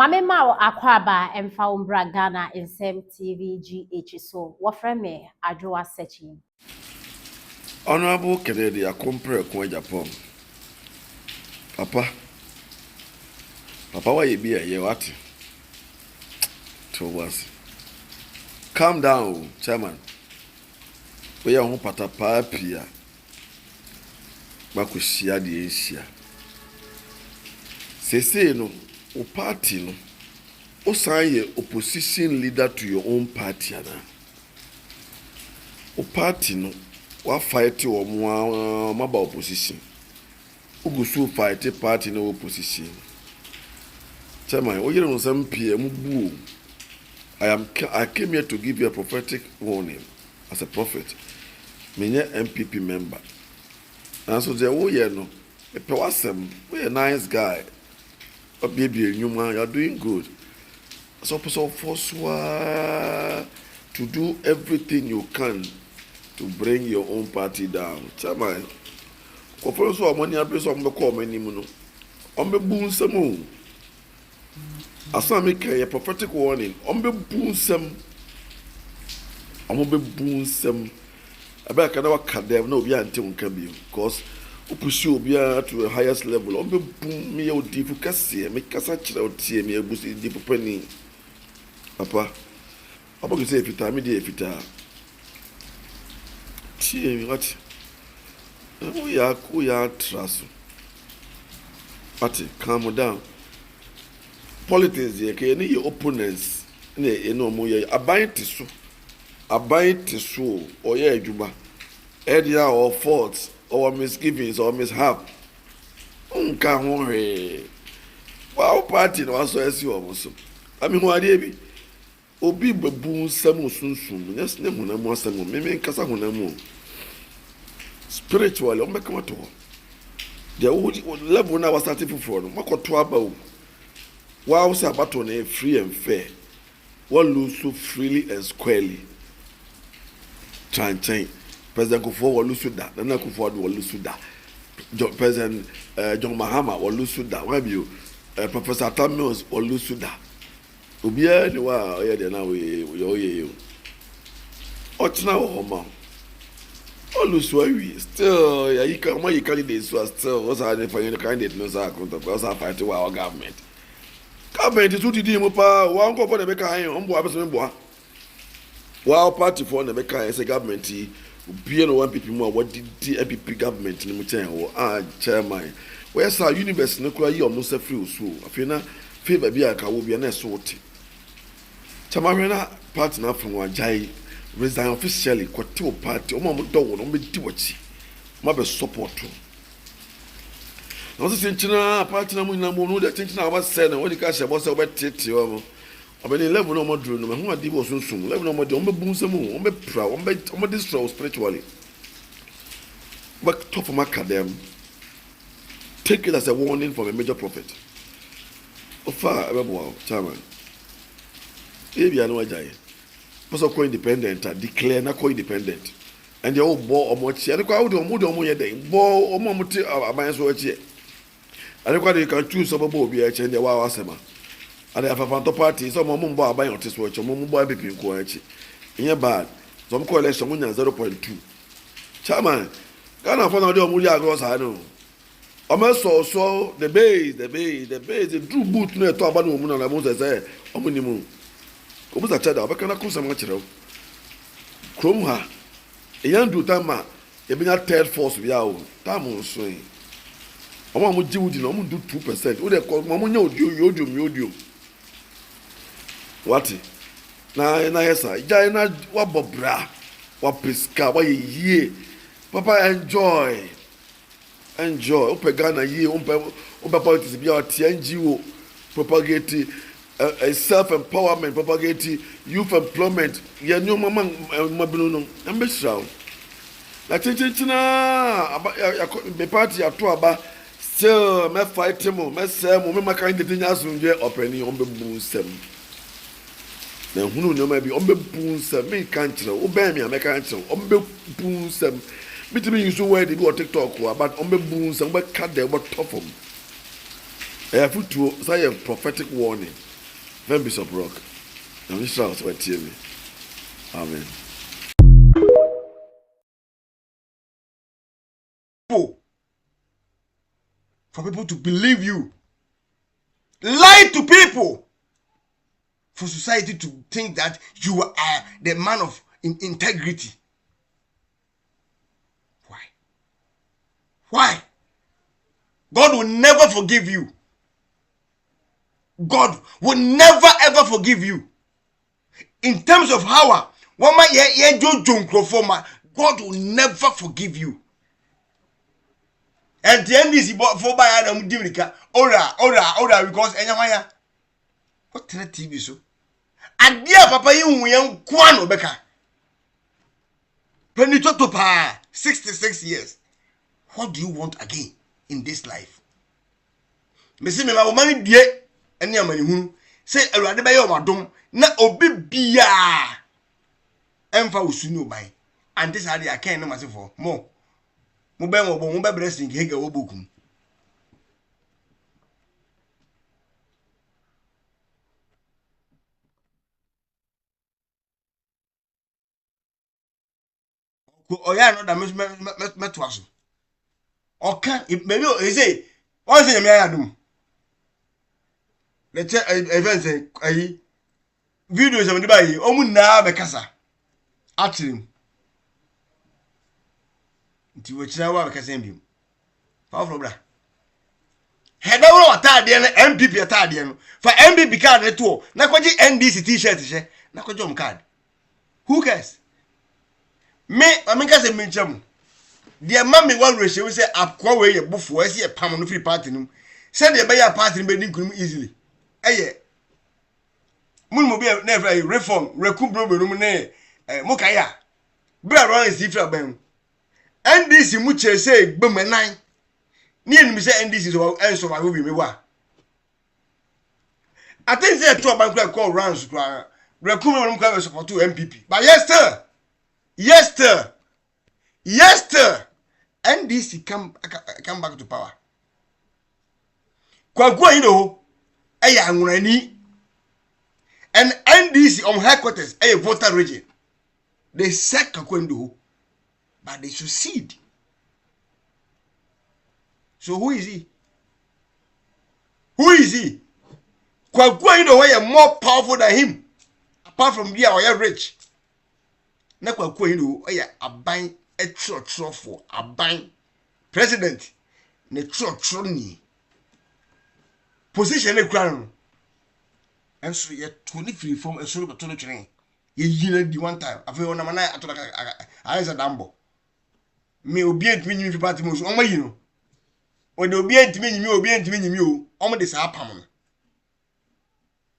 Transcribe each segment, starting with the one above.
Mame ma akwaba emfa umbra Ghana insem TV GH so wafre me adwoa searching. Honorable Kennedy Akompre Kwa Japan. Papa why you be a what? To us. Calm down, chairman. We are home patapa pia. Makushia di Asia. Say no, o party no. O say opposition leader to your own party ana. O party no. Wa fight or more maba opposition. Ugusu fight party no opposition. Chairman, o you know some PM. I came here to give you a prophetic warning as a prophet. Me a MPP member. And so the you know, a person, we a nice guy. But baby, you man, you're doing good. So force to do everything you can to bring your own party down. Chairman, for so money I bring some call many mono. On the boon some. As I make a prophetic warning, on the boon some. I'm be boon some. I bet I can never cut them. No, be until can be because we pursue be to a highest level. On the boom me out deep kasi, make us such out see me a boost in deep penny. Papa, I'm going to say if it are me, if it are. See what? We are trust. But calm down. Politics here, any your opponents, you know, more abide to so, or yeah, Juba, idea or faults, or misgivings, or mishap. Can't worry. Well, party no also as you almost. I mean, what be? Obi baboon some soon, yes, no more some, maybe Casa Hunamo. Spiritually, I'm become at all. The old level now was starting from Mako Twabo. Wow, Sabatone free and fair. One lose so freely and squarely. Chain. President Kufuor will lose with that. Nana Kufuor will lose with that. President John Mahama will lose with that. Why you? Professor Tamios will lose with that. Ubia ni wa oye de na we oye. Ochina wo ma. Oluswawi still ya yika my candidates was still was had for any candidate no sa account because I fight our government. Government is uti mo pa wa nko for the make an on bo abeso mbo. Wa party for the make an say government ubia no one people mo what did MPP government ni mo chen wo chairman. Where sa university no kura yi omo se free so. Afina favor bi aka wo bia na so wote. Chairman party na from wajai resign officially kwati party omo mo do no be di wachi ma be support to no se tinchina party na mo nyina mo no de tinchina aba se na wodi ka hye bo se obetete o obeni level no mo duru no me ho adi bo sunsun level no mo de ombe bu nsam o ombe pra ombe destroy spiritually but top of my academy take it as a warning from a major prophet ofa ebebo chairman ebi anu ajai also co-independent declare na co-independent and they all bought much and kwa would omo ye den bo omo muti aban so achi and kwa they can choose some bo bi achi and they wa asema and they have to party so omo mbo aban otis so achi omo mbo abepi ko achi in bad some coalition munya 0.2 chairman Ghana for now they omo ri agro sa no omo so the base the true boot no to aban omo na mo say omo ni mu obuza chada obekana kusa machiro krom ha eyandu tama ebenya third force bia o tamu so yi omo mo jiwudi na omo do 2% o de ko mo nya odio what na yesa ija na wa bobra wa piska wa yie papa enjoy opega na yie ompe politics bia o TNGO propagate self-empowerment, propagate youth employment. Ya new mama mabino no. Ambeshaw. La chinchina me party ato aba still me fight mo me say mo me maka ndete nya sunje openi ombe bunsem. Na hunu no ma bi ombe bunsem me kan kire wo ben me ameka kire ombe bunsem. Bitimi use word bi o TikTok o but ombe bunsem be ka de bo tofom. Futuo say a prophetic warning. Then Bishop Rock. I'm just trying to tell me. Amen. For people to believe you. Lie to people. For society to think that you are the man of integrity. Why? Why? God will never forgive you. God will never ever forgive you. In terms of how, God will never forgive you. And the NDC for by Adam Dimika, ora, because anyone what TV so? And dear Papa, you young Kwano Beka. When you talk to Pa, 66 years, what do you want again in this life? Messi me ma money die ene amani hu say awurade be ye omadom na obi bia emfa usunu oban and this are the akan no masefo mo be mo bo mo be blessing hega wo bokum ko oya no da meto aso oka maybe e say won say me ayadum let's event say ayi videos am di bayi omu na be kasa atrim nti wo kira wa be kasa mbim fa bra heda wo atade na MPP atade no fa MPP card ne to na kwaji NDC t-shirt she na kwaji card who cares me aminka se mincham de mama wan reshe we say akwa we ye bufo ese ye pam no free party num say de be ya party be din kunum easily eye mun mo be na reform rekum bro num ne mokaya bra ro is ifra ban NDC mu che say gbemanan ni enum say NDC so enso ba we me wa I think say to ban call rounds kra rekum num ka support to MPP but yes sir NDC come back to power. Kwagwa ino aya anwurani and NDC on headquarters a voter region. They sack Kakwendo, but they succeed. So who is he? Kwagwa ino way more powerful than him. Apart from being or rich. Na kwagwa ino aya aban a trot for aban president ne trot ni position e kran and so ye 23 form and so to train ye yina di one time afi ona mana atoka aiza dambo me obi antimi nyimi party mo so o mayi no o de obi antimi nyimi o o mo de sa apam no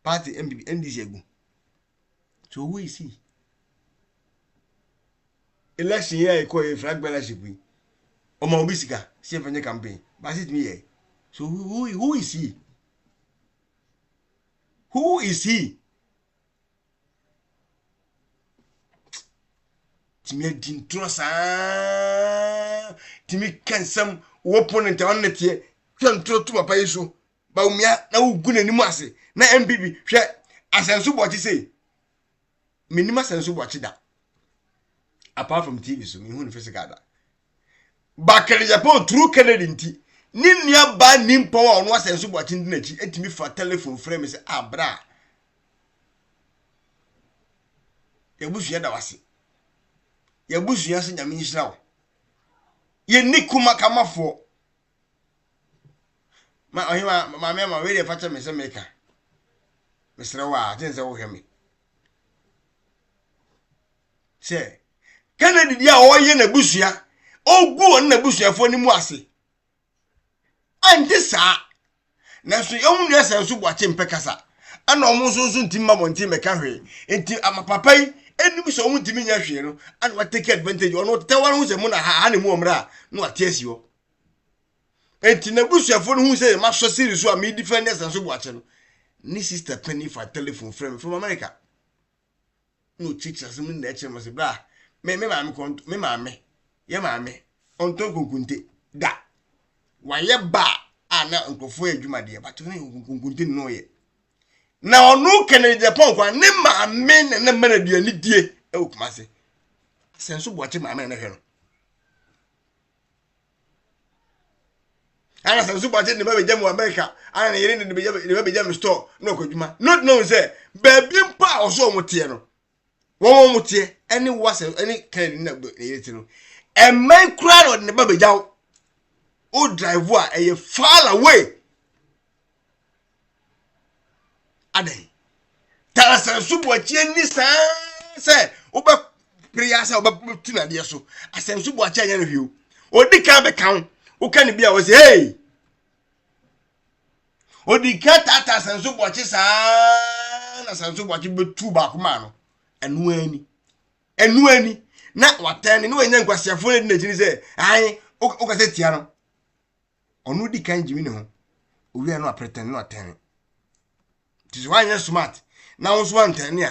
party NDC egu so who is he? Election here ko e flag ballership wi o ma obisika se fanye campaign but it me here so who is he? Who is he? Timi dintro sa timi kansam opponent on net here twantro to papa yeso ba umia na ugu nanimu ase na MPP hwe asenso bochi say minima asenso bochi da apart from TV so me hu no physical da bakere Japan true Kennedy nti ni nua ba nimpo wa ono asenso bochi ndi na chi etimi fa telephone frame say abra yabusu da wase yabusu ya se nyame nhirawo ye nikuma kamafo ma ohima ma we dey facha me se meka mesre wa atense wo hweme se Kennedy dia o ye na busua ogu on na busuafo ni mu ase ante sa na so yom nua sanso boache mpekasa ana omo sonso ntimma monti meka hwe enti amapapai enim so omo ntimi nya hwe no ana wa take advantage ono tewar hu se mu na ha ne mu omra no atiasi ho enti na busuafo no hu se ma so series so a me defend sanso boache no ni sister penny for telephone frame from America no teachers mu na eche mo se bra me maame konto me maame ye maame onto kunkunte da waye ba ana nkofo adwuma de ba to ne kunkunte no ye na onu Kennedy Japan kwa ne maame ne mana duani die e Kumase senso boache maame na hwe no ana senso boache ne ba bejam wa America ana ne yire ne bejam store no kwadwuma not know say baby mpa oso omote no wo mote any was any Kennedy na yire ti no e man crowd ne ba bejaw o drive a e far away adan tara senso boache ni say oba prayer say oba tuna de so asenso boache anya no hwio odi ka be kan o kan bia o say hey odi ka tata senso boache sa na senso boache be tu ba kuma no enu ani na watani no enya nkwasiafo ne dinagini say ai o ka say tia no onu di kan jimi ne ho o wi no pretend no atani this one is smart now so one 10 ya